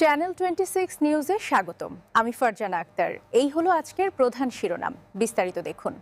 Channel 26 নিউজে স্বাগতম। আমি ফারজানা আক্তার। এই হলো আজকের প্রধান শিরোনাম, বিস্তারিত দেখুন।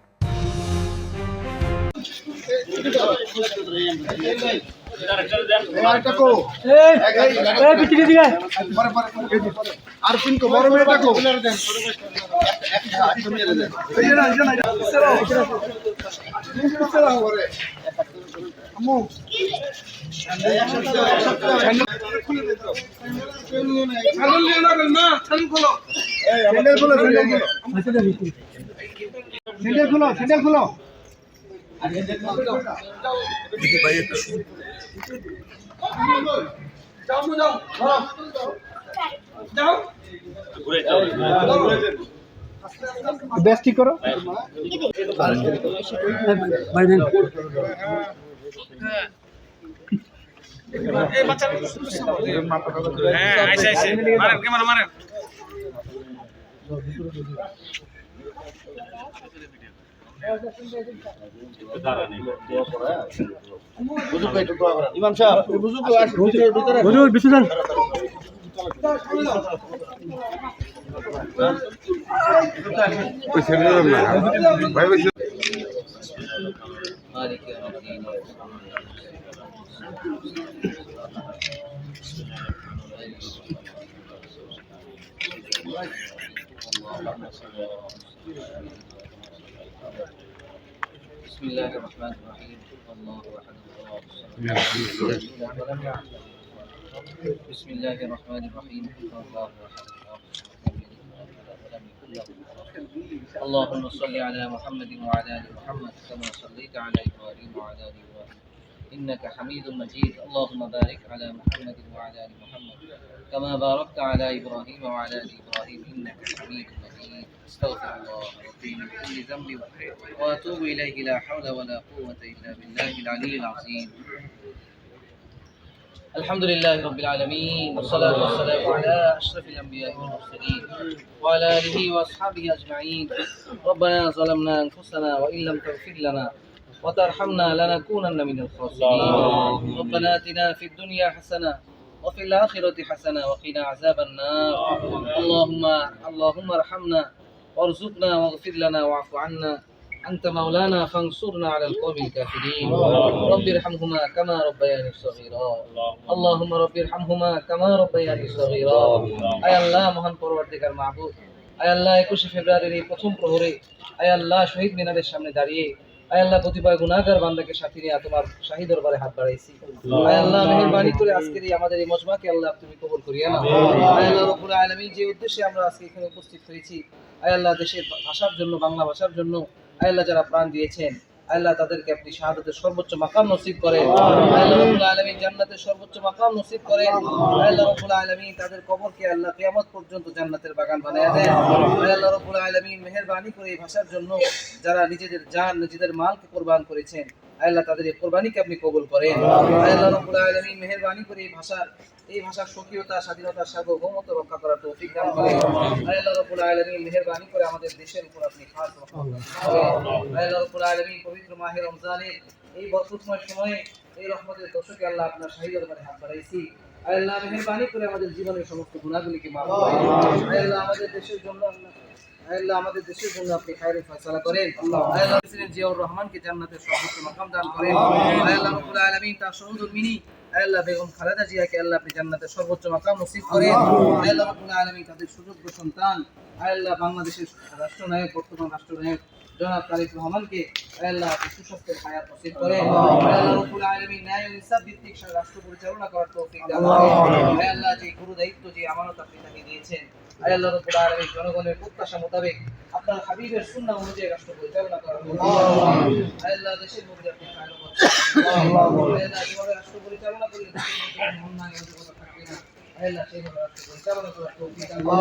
বেশ ঠিক করো। ইমাম সাহেব হুজুর বিসমিল্লাহ بسم الله الرحمن الرحيم. الله أحد بسم الله الرحمن الرحيم. الله أحد اللهم صل على محمد وعلى آل محمد كما صليت على إبراهيم وعلى آل إبراهيم إنك حميد مجيد. اللهم بارك على محمد وعلى آل محمد كما باركت على إبراهيم وعلى آل إبراهيم إنك حميد مجيد. استغفر الله ربي من كل ذنب وأتوب إليه. لا حول ولا قوة إلا بالله العلي العظيم. الحمد لله رب العالمين والصلاة والسلام على أشرف الأنبياء والمرسلين وعلى آله وأصحابه أجمعين. ربنا ظلمنا أنفسنا وإن لم تغفر لنا وترحمنا لنكونن من الخاسرين. ربنا آتنا في الدنيا حسنة وفي الآخرة حسنة وقنا عذاب النار. اللهم ارحمنا وارزقنا واغفر لنا واعف عنا أنت مولانا فانصرنا على القوم الكافرين. رب ارحمهما كما ربياني صغيرا. اللهم رب ارحمهما كما ربياني صغيرا. আয় আল্লাহ, মহান পরওয়ারদিগার মাবুদ, আয় আল্লাহ, 21 ফেব্রুয়ারির এই প্রথম প্রহরে আয় আল্লাহ শহীদ মিনারের সামনে দাঁড়িয়ে আয় আল্লাহ কতিপয় গুনাহগার বান্দাকে সাথে নিয়ে তোমার শাহী দরবারে হাত বাড়াইছি। আয় আল্লাহ, মেহেরবানি করে আজকের এই আমাদের এই মজমাকে আল্লাহ তুমি কবুল করিয়া নাও। আয় আল্লাহ রব্বুল আলামিন, যে উদ্দেশ্যে আমরা আজকে এখানে উপস্থিত হয়েছি, আয় আল্লাহ দেশের ভাষার জন্য, বাংলা ভাষার জন্য আয় আল্লাহ যারা প্রাণ দিয়েছেন, আয় আল্লাহ তাদেরকে আপনি শাহাদাতের সর্বোচ্চ মাকাম নসিব করেন। আয় আল্লাহ রব্বুল আলামিন জান্নাতের সর্বোচ্চ মাকাম নসিব করেন। আয় আল্লাহ রব্বুল আলামিন তাদের কবরকে আল্লাহ কিয়ামত পর্যন্ত জান্নাতের বাগান বানায় দেন। আয় আল্লাহ রব্বুল আলামিন মেহেরবানি করে এই ভাষার জন্য যারা নিজেদের জান, নিজেদের মালকে কোরবান করেছেন, আয় আল্লাহ তাদের এই কোরবানিকে আপনি কবুল করেন। আয় আল্লাহ রব্বুল আলামিন মেহেরবানি করে এই ভাষার স্বকীয়তা, স্বাধীনতা, সার্বভৌমত্ব রক্ষা করার তৌফিক দান করেন। আয় আল্লাহ রব্বুল আলামিন মেহেরবানি করে আমাদের দেশের উপর আপনি খাস রহমত করেন। আয় আল্লাহ রব্বুল আলামিন পবিত্র মাহে রমজানের এই বরকতময় সময়ে এই রহমতের দশকে আল্লাহ আপনার শাহী দরবারে হাত বাড়াইছি। আয় আল্লাহ মেহেরবানি করে আমাদের জীবনের সমস্ত গুনাহগুলিকে মাফ করেন। আয় আল্লাহ আমাদের দেশের জন্য আপনি খায়রের ফয়সালা করেন। আয় আল্লাহ প্রেসিডেন্ট জিয়াউর রহমানকে জান্নাতের সর্বোচ্চ মাকাম দান করেন। আয় আল্লাহ রব্বুল আলামিন তার সহধর্মিনী আয় আল্লাহ বেগম খালেদা জিয়াকে আল্লাহ আপনি জান্নাতের সর্বোচ্চ মাকাম নসিব করেন। আয় আল্লাহ রব্বুল আলামিন তাদের সুযোগ্য সন্তান আয় আল্লাহ বাংলাদেশের রাষ্ট্রনায়ক, বর্তমান রাষ্ট্রনায়ক জনাব তারেক রহমানকে আয় আল্লাহ সুস্বাস্থ্যের হায়াত নসিব করেন। আয় আল্লাহ রব্বুল আলামিন ন্যায় ও ইনসাফ ভিত্তিক রাষ্ট্র পরিচালনা করার তৌফিক দান করেন। আয় আল্লাহ যে গুরু দায়িত্ব, যে আমানত আপনি তাকে দিয়েছেন, আয় আল্লাহ রাব্বুল আলামিন জনগণের প্রত্যাশা মোতাবেক আপনার হাবিবের সুন্নাহ অনুযায়ী রাষ্ট্র পরিচালনা করার তৌফিক দান করেন। আয় আল্লাহ দেশের মধ্যে আপনি খায়র করুন। আয় আল্লাহ যেভাবে রাষ্ট্র পরিচালনা করলে অন্যায় অযোগ্যতা থাকবে না, আয় আল্লাহ সেইভাবে রাষ্ট্র পরিচালনা করার তৌফিক দান করেন।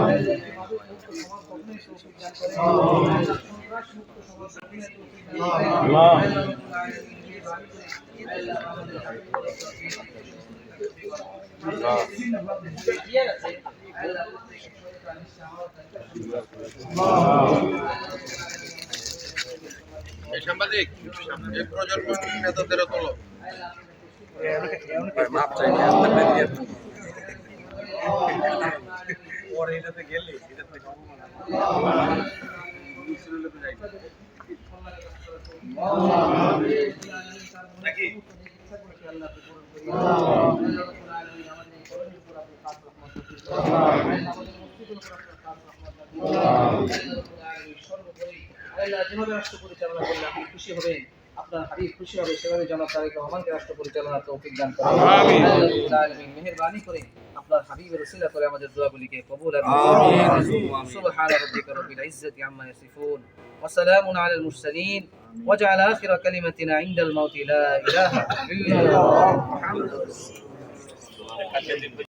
আয় আল্লাহ একটি মাদক মুক্ত সমাজ গঠনের তৌফিক দান করেন। আয় আল্লাহ সন্ত্রাস মুক্ত সমাজ গঠনের তৌফিক দান করেন। আয় আল্লাহ রাব্বুল আলামিন আয় আল্লাহ আমাদের সাংবাদিক প্রজন্ম নেতাদেরও তোলো। যেভাবে রাষ্ট্র পরিচালনা করলে আপনি খুশি হবেন, আপনার হাবিব খুশি হবে, সেভাবে জনাব তারেক রহমানকে রাষ্ট্র পরিচালনার তৌফিক দান করুন। মেহেরবানি করে আপনার হাবিবের ওসিলা করে আমাদের দোয়াগুলিকে কবুল আর সুবহান রাব্বিকা রাব্বিল ইজ্জাতি আম্মা ইয়াসিফুন ওয়া সালামুন আলাল মুরসালিন ওয়াজআল আখিরা কালিমাতিনা ইনদাল মাউতি লা ইলাহা ইল্লাল্লাহ মুহাম্মাদুর রাসূলুল্লাহ।